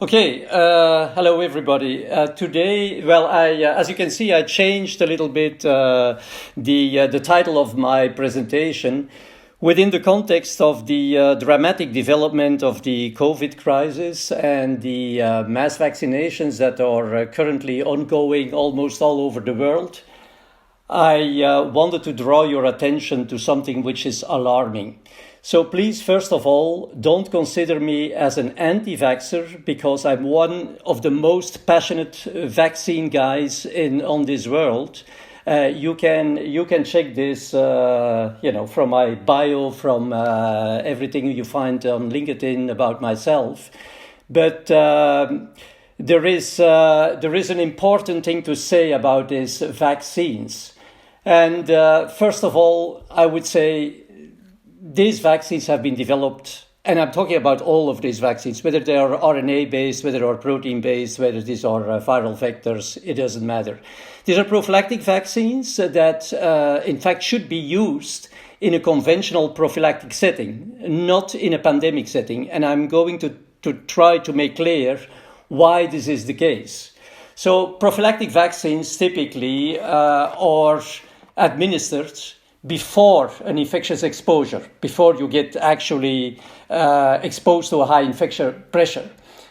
Okay, hello everybody. Today, as you can see, I changed a little bit the title of my presentation within the context of the dramatic development of the COVID crisis and the mass vaccinations that are currently ongoing almost all over the world. I wanted to draw your attention to something which is alarming. So please, first of all, don't consider me as an anti-vaxxer because I'm one of the most passionate vaccine guys on this world. You can check this, from my bio, from everything you find on LinkedIn about myself. But there is an important thing to say about these vaccines. And first of all, I would say these vaccines have been developed, and I'm talking about all of these vaccines, whether they are RNA-based, whether they are protein-based, whether these are viral vectors, it doesn't matter. These are prophylactic vaccines that, in fact, should be used in a conventional prophylactic setting, not in a pandemic setting. And I'm going to try to make clear why this is the case. So prophylactic vaccines typically are administered before an infectious exposure, before you get actually exposed to a high infection pressure.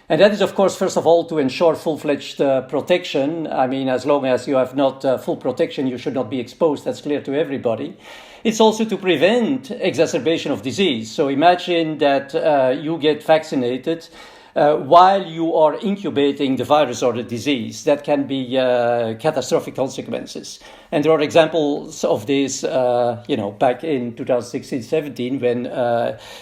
And that is, of course, first of all, to ensure full-fledged protection. I mean, as long as you have not full protection, you should not be exposed. That's clear to everybody. It's also to prevent exacerbation of disease. So imagine that you get vaccinated while you are incubating the virus or the disease. That can be catastrophic consequences. And there are examples of this, back in 2016-17 when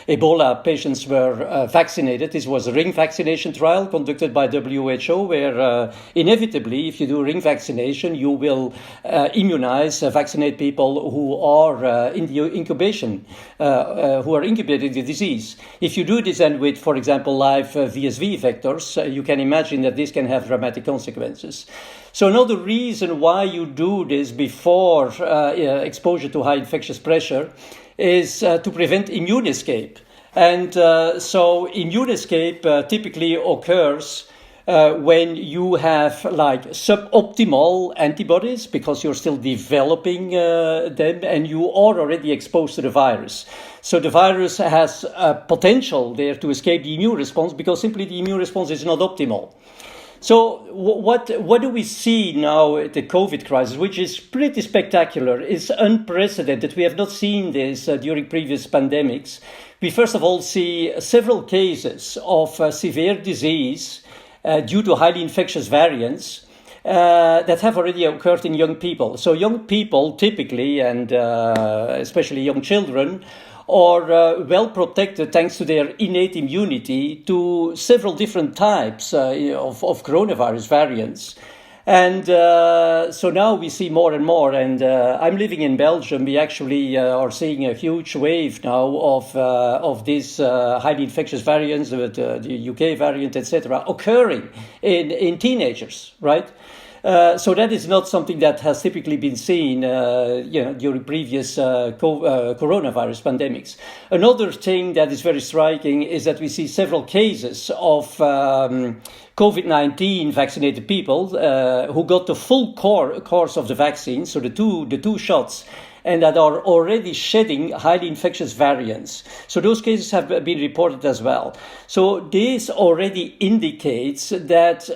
Ebola patients were vaccinated. This was a ring vaccination trial conducted by WHO where inevitably, if you do ring vaccination, you will vaccinate people who are in the incubation, who are incubating the disease. If you do this then with, for example, live VSV vectors, you can imagine that this can have dramatic consequences. So another reason why you do this before exposure to high infectious pressure is to prevent immune escape. And so immune escape typically occurs when you have like suboptimal antibodies because you're still developing them and you are already exposed to the virus. So the virus has potential there to escape the immune response because simply the immune response is not optimal. So what do we see now at the COVID crisis, which is pretty spectacular, is unprecedented. We have not seen this during previous pandemics. We first of all see several cases of severe disease due to highly infectious variants that have already occurred in young people. So young people typically, and especially young children, are well protected thanks to their innate immunity to several different types of coronavirus variants. And so now we see more and more, and I'm living in Belgium. We actually are seeing a huge wave now of these highly infectious variants, the UK variant, etc., occurring in teenagers, right? So that is not something that has typically been seen, during previous coronavirus pandemics. Another thing that is very striking is that we see several cases of COVID-19 vaccinated people who got the full course of the vaccine, so the two shots, and that are already shedding highly infectious variants. So those cases have been reported as well. So this already indicates that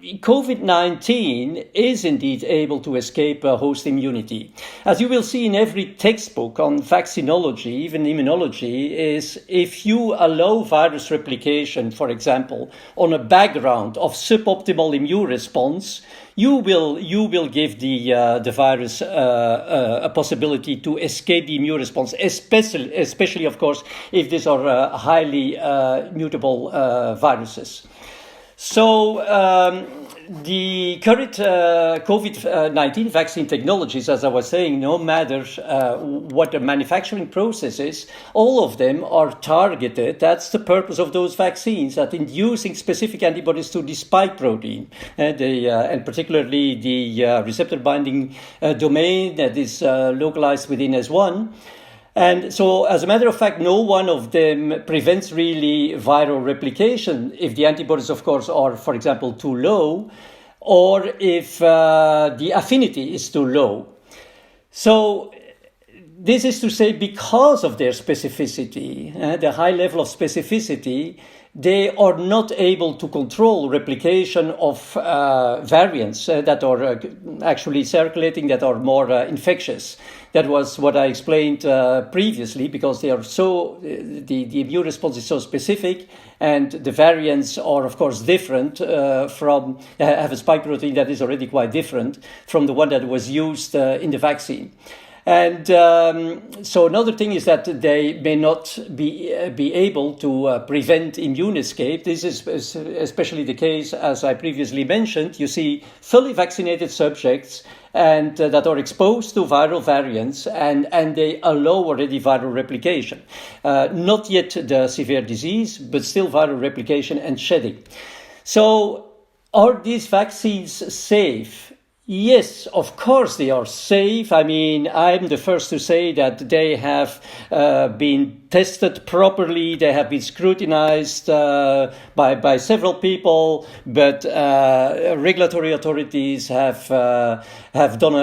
COVID-19 is indeed able to escape host immunity. As you will see in every textbook on vaccinology, even immunology, is if you allow virus replication, for example, on a background of suboptimal immune response, you will give the virus a possibility to escape the immune response, especially of course, if these are highly mutable viruses. So the current COVID-19 vaccine technologies, as I was saying, no matter what the manufacturing process is, all of them are targeted. That's the purpose of those vaccines, at inducing specific antibodies to the spike protein, and particularly the receptor binding domain that is localized within S1. And so, as a matter of fact, no one of them prevents really viral replication if the antibodies, of course, are, for example, too low, or if the affinity is too low. So this is to say, because of their specificity, the high level of specificity, they are not able to control replication of variants that are actually circulating, that are more infectious. That was what I explained previously, because they are so, the immune response is so specific, and the variants are, of course, different from, have a spike protein that is already quite different from the one that was used in the vaccine. And so another thing is that they may not be able to prevent immune escape. This is especially the case, as I previously mentioned. You see fully vaccinated subjects and that are exposed to viral variants, and they allow already viral replication. Not yet the severe disease, but still viral replication and shedding. So are these vaccines safe? Yes, of course they are safe. I mean, I'm the first to say that they have been tested properly. They have been scrutinized by several people, but regulatory authorities have done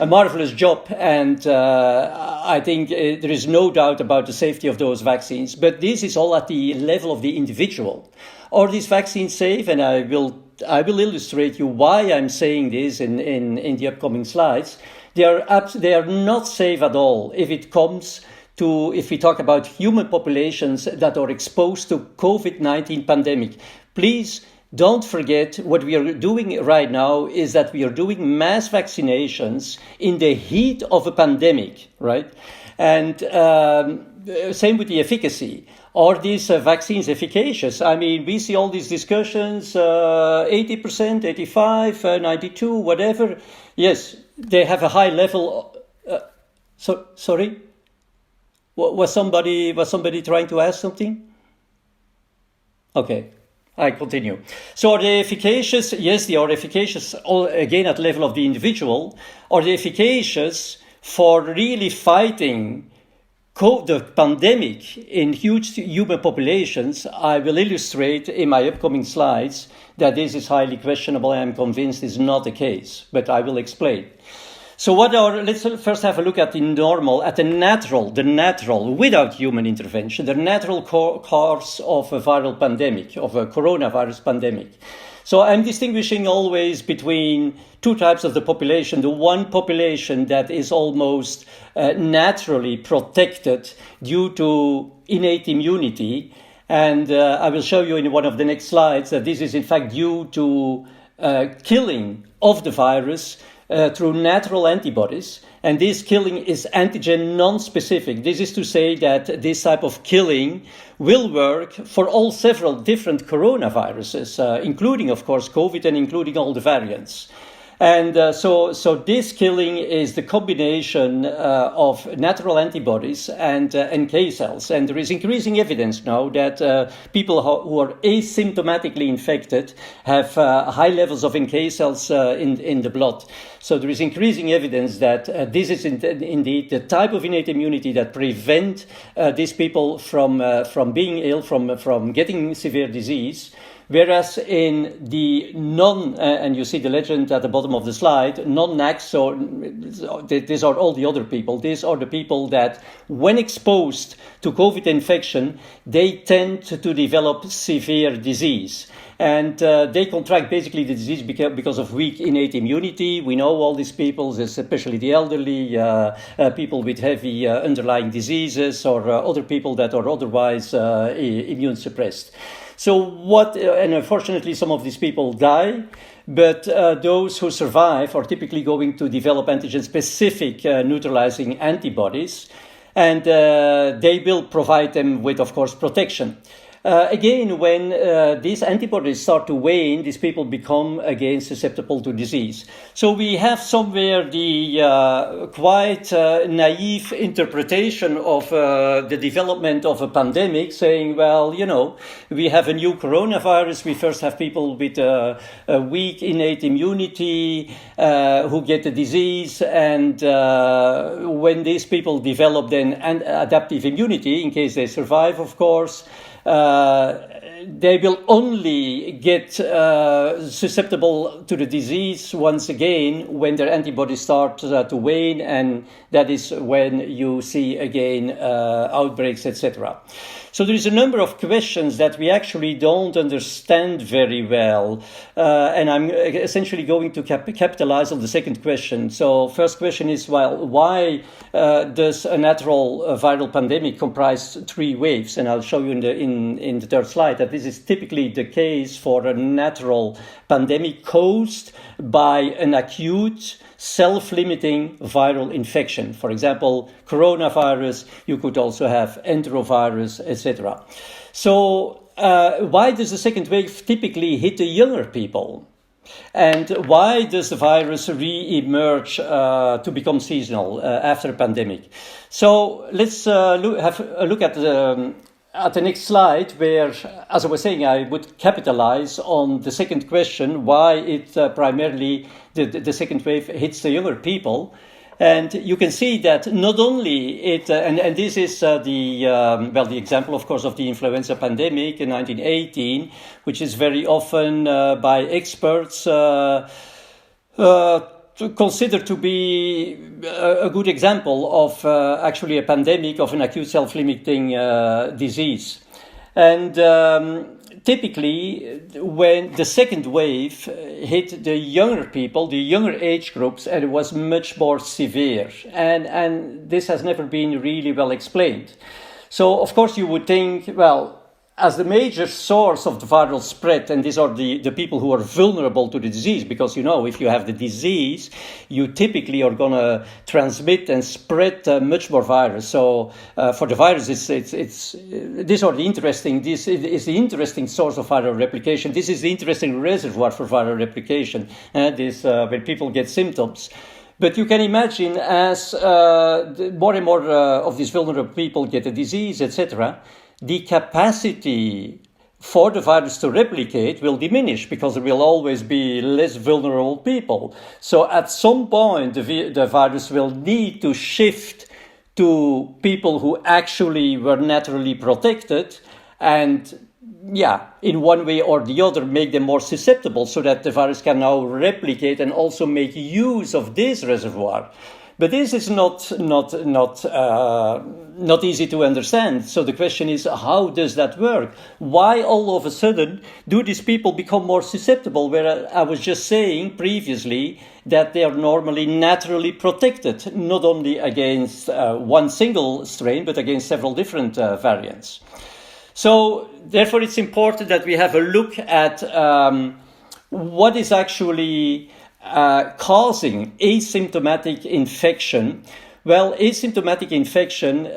a marvelous job, and I think there is no doubt about the safety of those vaccines. But this is all at the level of the individual. Are these vaccines safe? And I will illustrate you why I'm saying this in the upcoming slides. They are not safe at all if it comes to, if we talk about human populations that are exposed to Covid-19 pandemic. Please don't forget, what we are doing right now is that we are doing mass vaccinations in the heat of a pandemic, right? And same with the efficacy. Are these vaccines efficacious? I mean, we see all these discussions, 80%, 85, 92, whatever. Yes, they have a high level. Sorry? Was somebody trying to ask something? Okay, I continue. So are they efficacious? Yes, they are efficacious, again, at the level of the individual. Are they efficacious for really fighting the pandemic in huge human populations? I will illustrate in my upcoming slides that this is highly questionable, and I'm convinced is not the case, but I will explain. So let's first have a look at the natural, without human intervention, the natural course of a viral pandemic, of a coronavirus pandemic. So I'm distinguishing always between two types of the population. The one population that is almost naturally protected due to innate immunity. And I will show you in one of the next slides that this is in fact due to killing of the virus through natural antibodies. And this killing is antigen non-specific. This is to say that this type of killing will work for all several different coronaviruses, including, of course, COVID and including all the variants. And so this killing is the combination of natural antibodies and NK cells. And there is increasing evidence now that people who are asymptomatically infected have high levels of NK cells in the blood. So there is increasing evidence that this is indeed the type of innate immunity that prevent these people from being ill, from getting severe disease. Whereas in the and you see the legend at the bottom of the slide, non-NACs, so these are all the other people. These are the people that, when exposed to COVID infection, they tend to develop severe disease. And they contract basically the disease because of weak innate immunity. We know all these people, especially the elderly, people with heavy underlying diseases, or other people that are otherwise immune suppressed. So and unfortunately some of these people die, but those who survive are typically going to develop antigen-specific neutralizing antibodies, and they will provide them with, of course, protection. Again, when these antibodies start to wane, these people become again susceptible to disease. So we have somewhere the quite naive interpretation of the development of a pandemic, saying, well, we have a new coronavirus. We first have people with a weak innate immunity who get the disease, and when these people develop then an adaptive immunity, in case they survive, of course, they will only get susceptible to the disease once again when their antibodies start to wane, and that is when you see again outbreaks, etc. So there is a number of questions that we actually don't understand very well, and I'm essentially going to capitalize on the second question. So first question is, well, why does a natural viral pandemic comprise 3 waves? And I'll show you in the third slide that this is typically the case for a natural pandemic caused by an acute self-limiting viral infection. For example, coronavirus, you could also have enterovirus, etc. So why does the second wave typically hit the younger people? And why does the virus re-emerge to become seasonal after a pandemic? So let's have a look at the next slide, where, as I was saying, I would capitalize on the second question, why it primarily, the second wave hits the younger people. And you can see that not only it, and this is the example, of course, of the influenza pandemic in 1918, which is very often by experts considered to be a good example of actually a pandemic of an acute self-limiting disease. And typically, when the second wave hit the younger people, the younger age groups, and it was much more severe. And this has never been really well explained. So, of course, you would think, well, as the major source of the viral spread, and these are the people who are vulnerable to the disease, because, if you have the disease, you typically are going to transmit and spread much more virus. So for the virus, this is the interesting source of viral replication. This is the interesting reservoir for viral replication, when people get symptoms. But you can imagine as more and more of these vulnerable people get the disease, etc., the capacity for the virus to replicate will diminish because there will always be less vulnerable people. So at some point, the virus will need to shift to people who actually were naturally protected and, in one way or the other, make them more susceptible so that the virus can now replicate and also make use of this reservoir. But this is not easy to understand. So the question is, how does that work? Why all of a sudden do these people become more susceptible? Where I was just saying previously that they are normally naturally protected, not only against one single strain, but against several different variants. So therefore, it's important that we have a look at what is actually causing asymptomatic infection. Well, asymptomatic infection,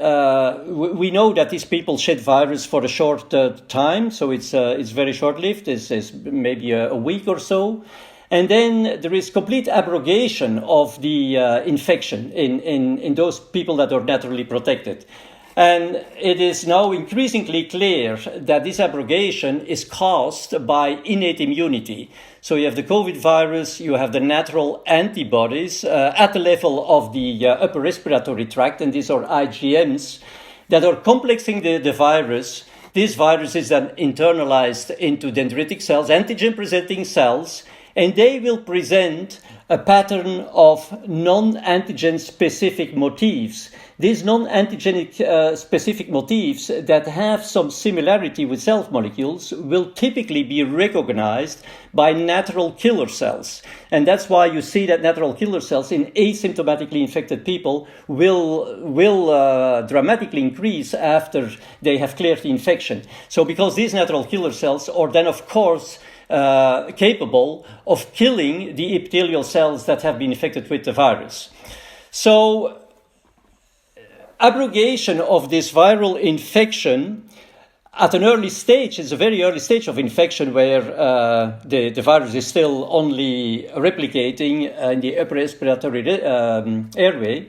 we know that these people shed virus for a short time, so it's very short-lived. It's maybe a week or so. And then there is complete abrogation of the infection in those people that are naturally protected. And it is now increasingly clear that this abrogation is caused by innate immunity. So you have the COVID virus, you have the natural antibodies at the level of the upper respiratory tract, and these are IgMs that are complexing the virus. This virus is then internalized into dendritic cells, antigen-presenting cells, and they will present a pattern of non-antigen specific motifs. These non-antigenic specific motifs that have some similarity with self molecules will typically be recognized by natural killer cells. And that's why you see that natural killer cells in asymptomatically infected people will dramatically increase after they have cleared the infection. So because these natural killer cells are then, of course, capable of killing the epithelial cells that have been infected with the virus. So abrogation of this viral infection at an early stage, it's a very early stage of infection where the virus is still only replicating in the upper respiratory airway.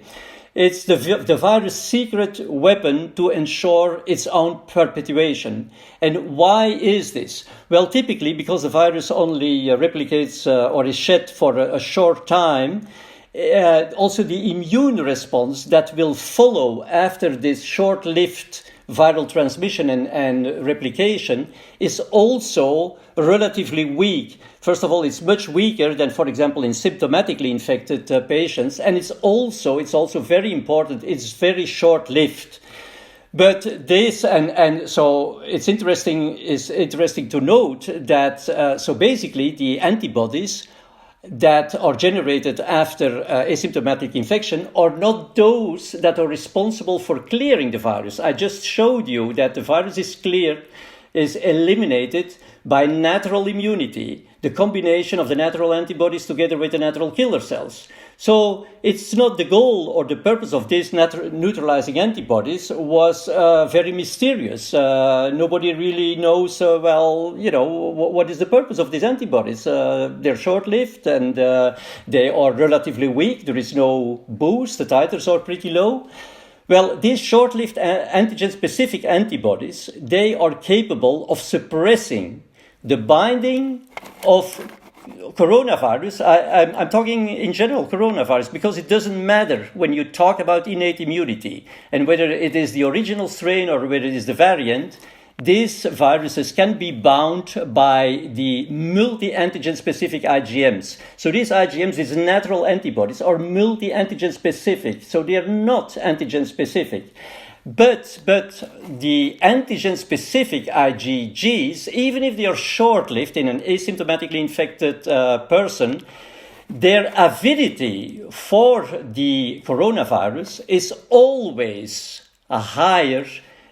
It's the virus' secret weapon to ensure its own perpetuation. And why is this? Well, typically because the virus only replicates or is shed for a short time, also the immune response that will follow after this short-lived viral transmission and replication is also relatively weak. First of all, it's much weaker than, for example, in symptomatically infected patients, and it's also very important, it's very short-lived. But this, and so it's interesting to note that, so basically the antibodies that are generated after asymptomatic infection are not those that are responsible for clearing the virus. I just showed you that the virus is cleared, is eliminated by natural immunity, the combination of the natural antibodies together with the natural killer cells. So it's not the goal or the purpose of these neutralizing antibodies was very mysterious. Nobody really knows, what is the purpose of these antibodies. They're short-lived and they are relatively weak. There is no boost. The titers are pretty low. Well, these short-lived antigen-specific antibodies, they are capable of suppressing the binding of coronavirus. I'm talking in general coronavirus because it doesn't matter when you talk about innate immunity and whether it is the original strain or whether it is the variant. These viruses can be bound by the multi-antigen specific IgMs. So these IgMs, these natural antibodies, are multi-antigen specific. So they are not antigen specific. But the antigen-specific IgGs, even if they are short-lived in an asymptomatically infected person, their avidity for the coronavirus is always higher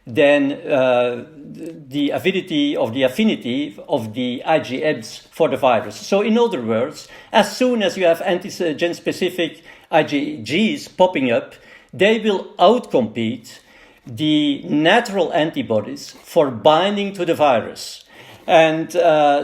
than the avidity of the affinity of the IgMs for the virus. So in other words, as soon as you have antigen-specific IgGs popping up, they will outcompete the natural antibodies for binding to the virus. And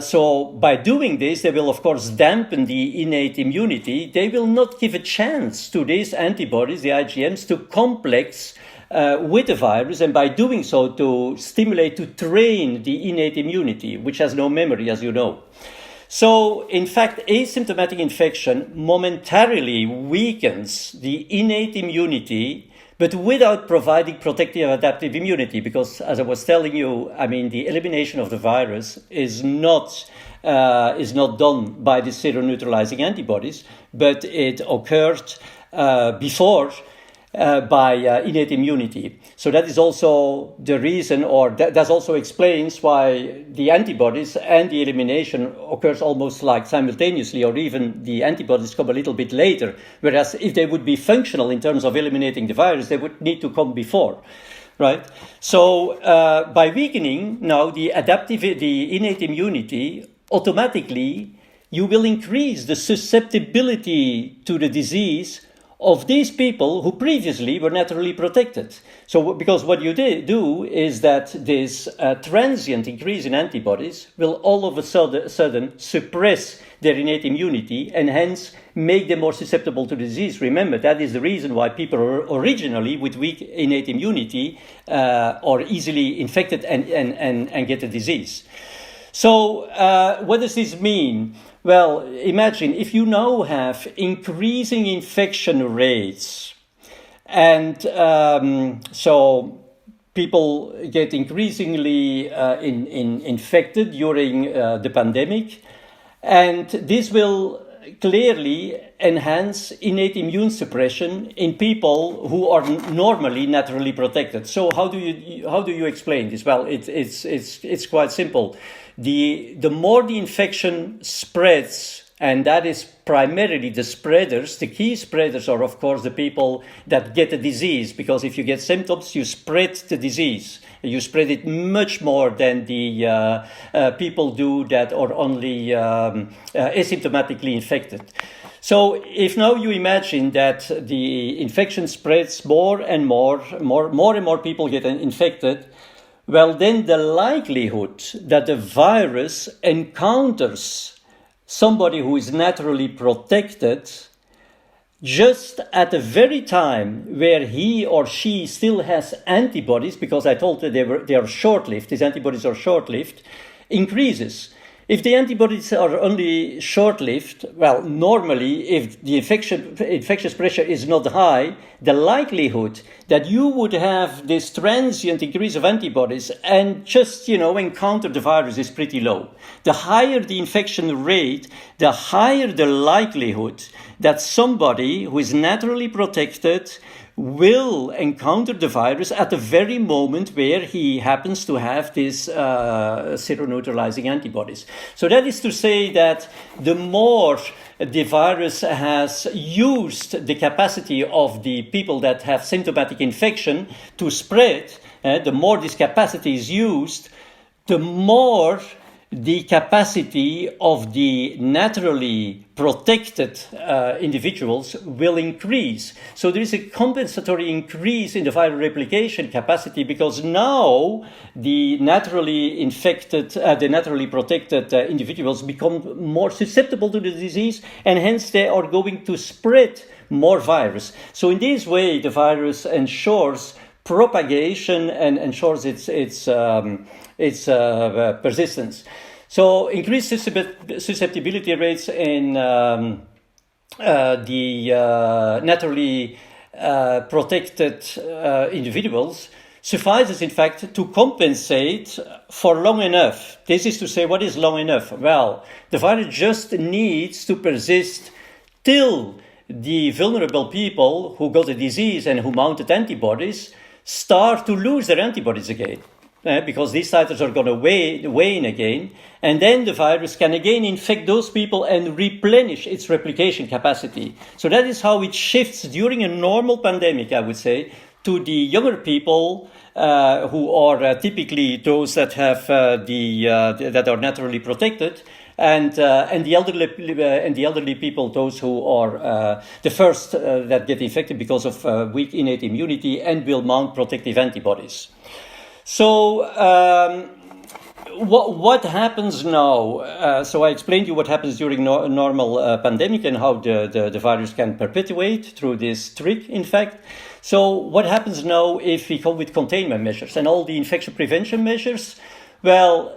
so by doing this, they will, of course, dampen the innate immunity. They will not give a chance to these antibodies, the IgMs, to complex with the virus, and by doing so, to stimulate, to train the innate immunity, which has no memory, as you know. So, in fact, asymptomatic infection momentarily weakens the innate immunity, but without providing protective adaptive immunity, because, as I was telling you, I mean, the elimination of the virus is not done by the seroneutralizing antibodies, but it occurred before by innate immunity. So that is also the reason, or that also explains why the antibodies and the elimination occurs almost like simultaneously, or even the antibodies come a little bit later. Whereas if they would be functional in terms of eliminating the virus, they would need to come before, right? So by weakening now the innate immunity, automatically you will increase the susceptibility to the disease of these people who previously were naturally protected. So, because what you do is that this transient increase in antibodies will all of a sudden suppress their innate immunity and hence make them more susceptible to disease. Remember, that is the reason why people originally with weak innate immunity are easily infected and get the disease. So, what does this mean? Well, imagine if you now have increasing infection rates, and so people get increasingly infected during the pandemic, and this will clearly enhance innate immune suppression in people who are normally naturally protected. So how do you explain this? Well, it's quite simple. The more the infection spreads, and that is primarily the spreaders, the key spreaders are, of course, the people that get the disease, because if you get symptoms, you spread the disease. You spread it much more than the people do that are only asymptomatically infected. So if now you imagine that the infection spreads more and more people get infected, well, then the likelihood that the virus encounters somebody who is naturally protected just at the very time where he or she still has antibodies, because I told you they are short-lived, these antibodies are short-lived, increases. If the antibodies are only short-lived, well, normally, if the infectious pressure is not high, the likelihood that you would have this transient increase of antibodies and just, encounter the virus is pretty low. The higher the infection rate, the higher the likelihood that somebody who is naturally protected will encounter the virus at the very moment where he happens to have these seroneutralizing antibodies. So that is to say that the more the virus has used the capacity of the people that have symptomatic infection to spread, the more this capacity is used, the more the capacity of the naturally protected individuals will increase. So there is a compensatory increase in the viral replication capacity, because now the naturally infected, the naturally protected individuals become more susceptible to the disease, and hence they are going to spread more virus. So in this way, the virus ensures propagation and ensures its persistence. So increased susceptibility rates in the naturally protected individuals suffices, in fact, to compensate for long enough. This is to say, what is long enough? Well, the virus just needs to persist till the vulnerable people who got the disease and who mounted antibodies start to lose their antibodies again. Because these titers are going to wane again, and then the virus can again infect those people and replenish its replication capacity. So that is how it shifts during a normal pandemic, I would say, to the younger people who are typically those that have that are naturally protected, and the elderly people, those who are the first that get infected because of weak innate immunity and will mount protective antibodies. So what happens now? So I explained to you what happens during normal pandemic and how the virus can perpetuate through this trick, in fact. So what happens now if we come with containment measures and all the infection prevention measures? Well,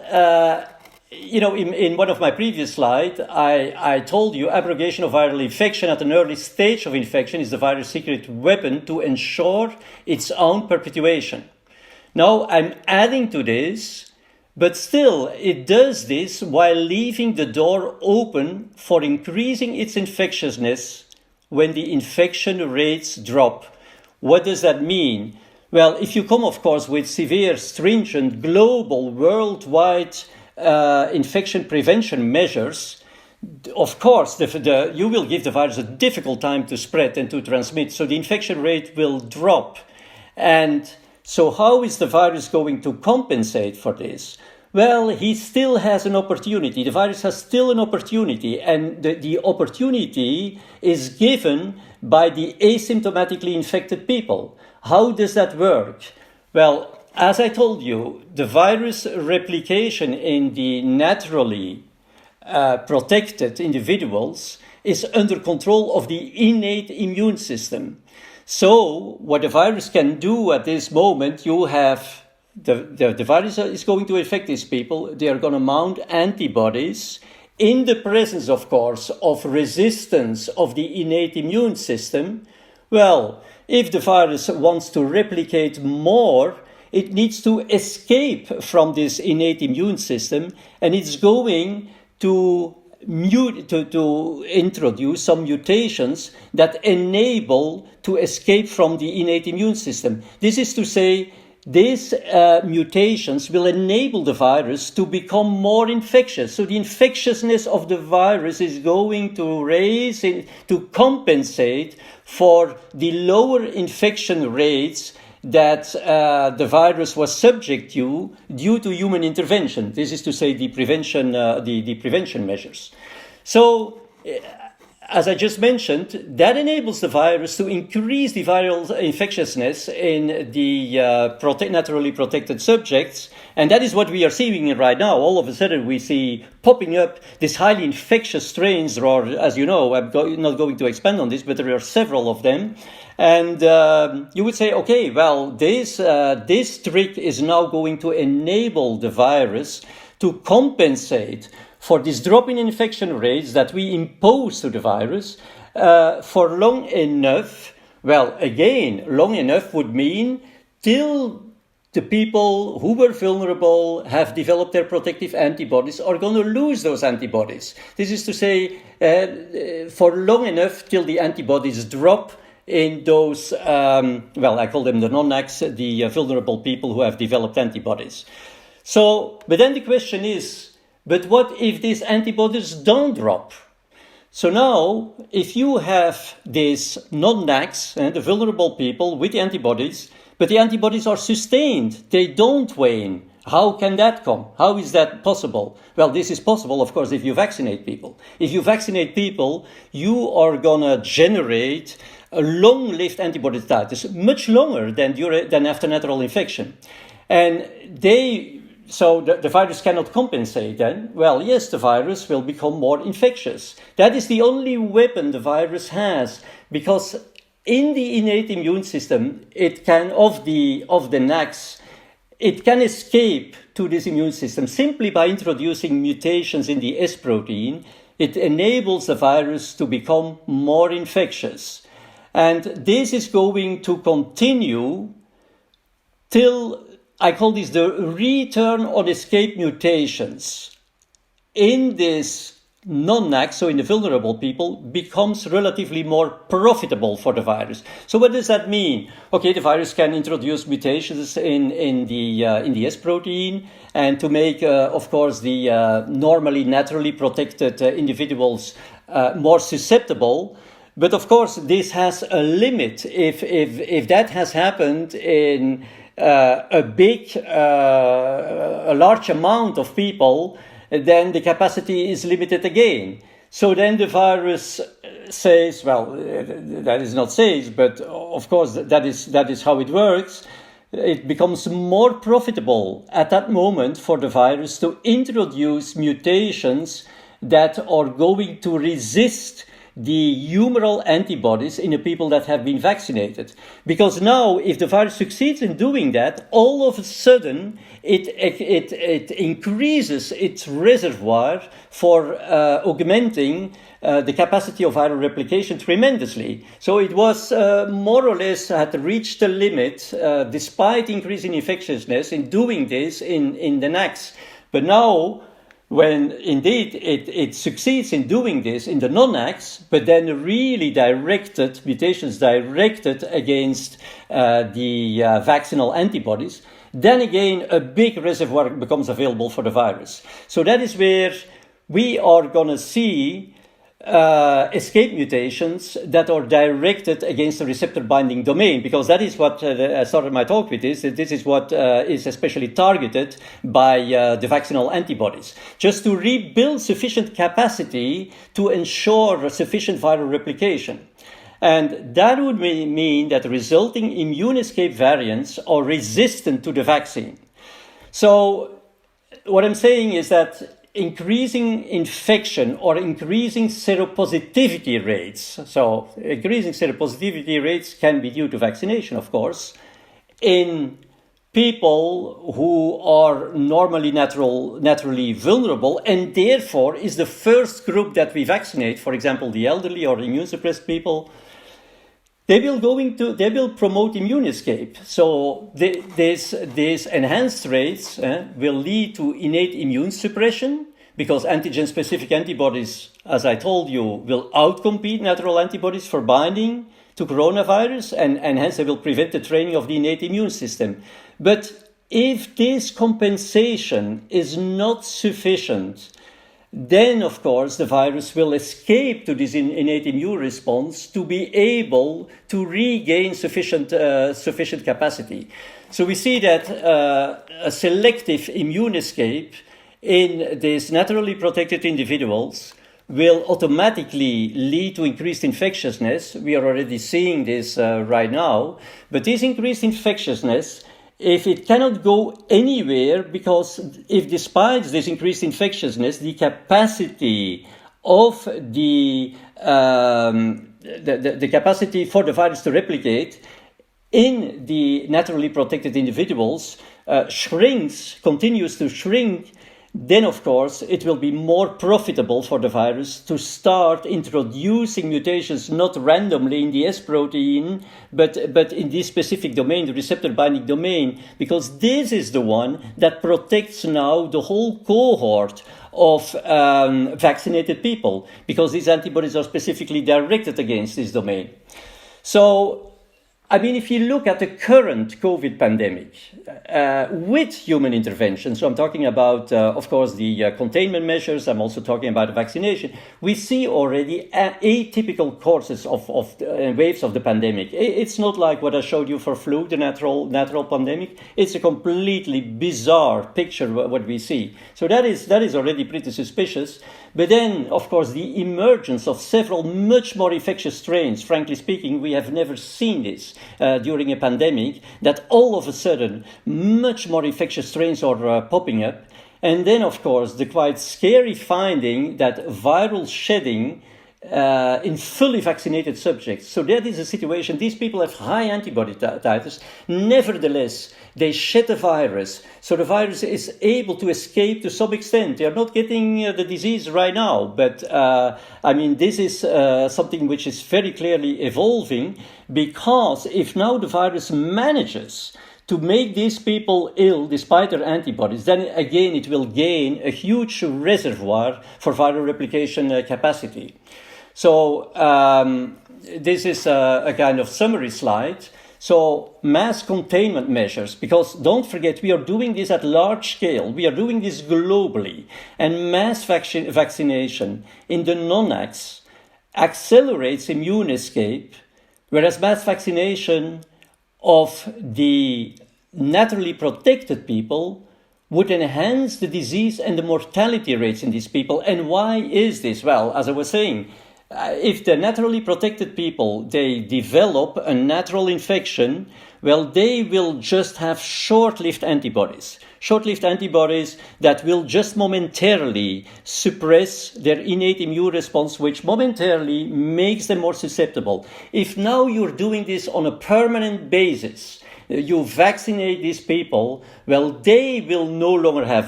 in one of my previous slides, I told you abrogation of viral infection at an early stage of infection is the virus' secret weapon to ensure its own perpetuation. Now, I'm adding to this, but still, it does this while leaving the door open for increasing its infectiousness when the infection rates drop. What does that mean? Well, if you come, of course, with severe, stringent, global, worldwide infection prevention measures, of course, you will give the virus a difficult time to spread and to transmit, so the infection rate will drop. And so how is the virus going to compensate for this? Well, he still has an opportunity. The virus has still an opportunity, and the opportunity is given by the asymptomatically infected people. How does that work? Well, as I told you, the virus replication in the naturally protected individuals is under control of the innate immune system. So what the virus can do at this moment, you have the virus is going to infect these people. They are going to mount antibodies in the presence, of course, of resistance of the innate immune system. Well, if the virus wants to replicate more, it needs to escape from this innate immune system, and it's going to introduce some mutations that enable to escape from the innate immune system. This is to say, these mutations will enable the virus to become more infectious. So the infectiousness of the virus is going to to compensate for the lower infection rates that the virus was subject to due to human intervention. This is to say the prevention measures. So as I just mentioned, that enables the virus to increase the viral infectiousness in the naturally protected subjects. And that is what we are seeing right now. All of a sudden, we see popping up these highly infectious strains. There are, as you know, I'm not going to expand on this, but there are several of them. And you would say, okay, well, this trick is now going to enable the virus to compensate for this drop in infection rates that we impose to the virus for long enough. Well, again, long enough would mean till the people who were vulnerable have developed their protective antibodies are going to lose those antibodies. This is to say, for long enough till the antibodies drop in those, I call them the non-NACs, the vulnerable people who have developed antibodies. So, but then the question is, but what if these antibodies don't drop? So now, if you have these non-NACs, the vulnerable people with the antibodies, but the antibodies are sustained, they don't wane. How can that come? How is that possible? Well, this is possible, of course, if you vaccinate people. If you vaccinate people, you are gonna generate a long-lived antibody status, much longer than after natural infection. And so the virus cannot compensate then. Well, yes, the virus will become more infectious. That is the only weapon the virus has, because in the innate immune system, it can, of the NACs, it can escape to this immune system simply by introducing mutations in the S protein. It enables the virus to become more infectious. And this is going to continue till, I call this the return on escape mutations in this non-NAC, so in the vulnerable people, becomes relatively more profitable for the virus. So what does that mean? Okay, the virus can introduce mutations in the S protein, and to make, of course, the naturally protected individuals more susceptible. But of course, this has a limit. If that has happened in a large amount of people, then the capacity is limited again. So then the virus says, well, that is not says, but of course that is how it works. It becomes more profitable at that moment for the virus to introduce mutations that are going to resist the humoral antibodies in the people that have been vaccinated. Because now, if the virus succeeds in doing that, all of a sudden it increases its reservoir for augmenting the capacity of viral replication tremendously. So it was more or less had reached the limit, despite increasing infectiousness, in doing this in the NACs. But now, when indeed it succeeds in doing this in the non-NACs, but then really mutations directed against the vaccinal antibodies, then again a big reservoir becomes available for the virus. So that is where we are going to see escape mutations that are directed against the receptor binding domain, because that is what I started my talk with this is what is especially targeted by the vaccinal antibodies, just to rebuild sufficient capacity to ensure sufficient viral replication. And that would mean that the resulting immune escape variants are resistant to the vaccine. So what I'm saying is that increasing infection or increasing seropositivity rates, so increasing seropositivity rates can be due to vaccination, of course, in people who are normally naturally vulnerable, and therefore is the first group that we vaccinate, for example, the elderly or immunosuppressed people. They will promote immune escape. So these enhanced rates will lead to innate immune suppression, because antigen-specific antibodies, as I told you, will outcompete natural antibodies for binding to coronavirus, and hence they will prevent the training of the innate immune system. But if this compensation is not sufficient, then, of course, the virus will escape to this innate immune response to be able to regain sufficient capacity. So we see that a selective immune escape in these naturally protected individuals will automatically lead to increased infectiousness. We are already seeing this right now. But this increased infectiousness, if it cannot go anywhere, because if despite this increased infectiousness, the capacity of the capacity for the virus to replicate in the naturally protected individuals continues to shrink, then of course it will be more profitable for the virus to start introducing mutations not randomly in the S protein, but in this specific domain, the receptor binding domain, because this is the one that protects now the whole cohort of vaccinated people, because these antibodies are specifically directed against this domain. So, I mean, if you look at the current COVID pandemic with human intervention, so I'm talking about, of course, the containment measures, I'm also talking about vaccination, we see already atypical courses of waves of the pandemic. It's not like what I showed you for flu, the natural pandemic. It's a completely bizarre picture what we see. So that is already pretty suspicious. But then, of course, the emergence of several much more infectious strains, frankly speaking, we have never seen this during a pandemic, that all of a sudden much more infectious strains are popping up. And then, of course, the quite scary finding that viral shedding in fully vaccinated subjects. So that is a situation. These people have high antibody titers. Nevertheless, they shed the virus. So the virus is able to escape to some extent. They are not getting the disease right now. But, I mean, this is something which is very clearly evolving, because if now the virus manages to make these people ill despite their antibodies, then again it will gain a huge reservoir for viral replication capacity. So this is a kind of summary slide. So mass containment measures, because don't forget, we are doing this at large scale. We are doing this globally. And mass vaccination in the non-ACs accelerates immune escape, whereas mass vaccination of the naturally protected people would enhance the disease and the mortality rates in these people. And why is this? Well, as I was saying, if the naturally protected people, they develop a natural infection, well, they will just have short-lived antibodies. Short-lived antibodies that will just momentarily suppress their innate immune response, which momentarily makes them more susceptible. If now you're doing this on a permanent basis, you vaccinate these people, well, they will no longer have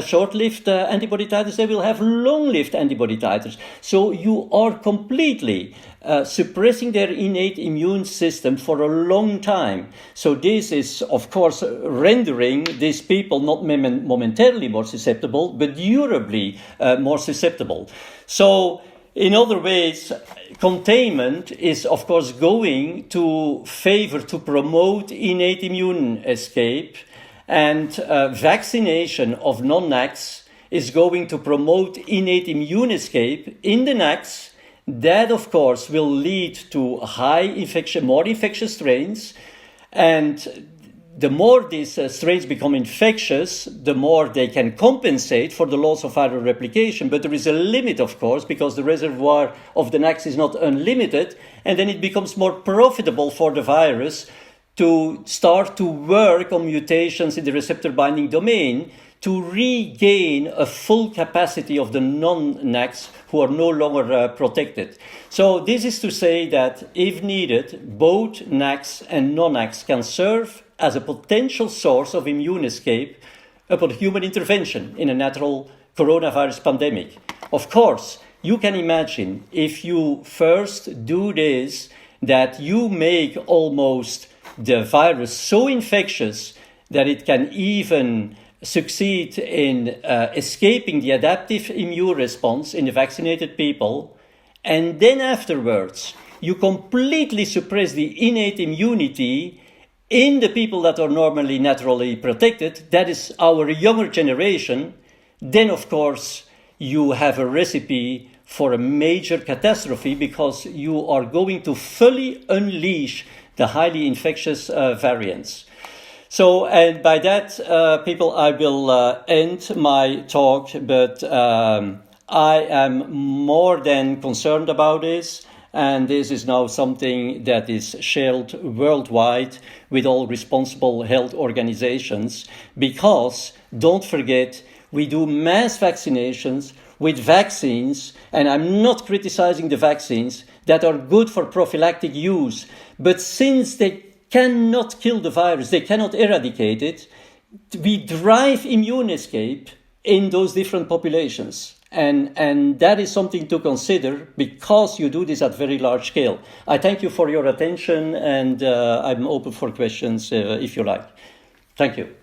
short-lived antibody titers, they will have long-lived antibody titers. So you are completely suppressing their innate immune system for a long time. So this is, of course, rendering these people not momentarily more susceptible, but durably more susceptible. So, in other ways, containment is, of course, going to favor to promote innate immune escape, and vaccination of non-NACs is going to promote innate immune escape in the NACs. That, of course, will lead to more infectious strains, and the more these strains become infectious, the more they can compensate for the loss of viral replication. But there is a limit, of course, because the reservoir of the NACs is not unlimited, and then it becomes more profitable for the virus to start to work on mutations in the receptor binding domain to regain a full capacity of the non-NACs who are no longer protected. So this is to say that, if needed, both NACs and non-NACs can serve as a potential source of immune escape upon human intervention in a natural coronavirus pandemic. Of course, you can imagine, if you first do this, that you make almost the virus so infectious that it can even succeed in escaping the adaptive immune response in the vaccinated people, and then afterwards you completely suppress the innate immunity in the people that are normally naturally protected, that is our younger generation, then of course you have a recipe for a major catastrophe, because you are going to fully unleash the highly infectious variants. So, and by that, people, I will end my talk, but I am more than concerned about this. And this is now something that is shared worldwide with all responsible health organizations, because don't forget, we do mass vaccinations with vaccines, and I'm not criticizing the vaccines that are good for prophylactic use, but since they cannot kill the virus, they cannot eradicate it, we drive immune escape in those different populations. And that is something to consider, because you do this at very large scale. I thank you for your attention, and I'm open for questions if you like. Thank you.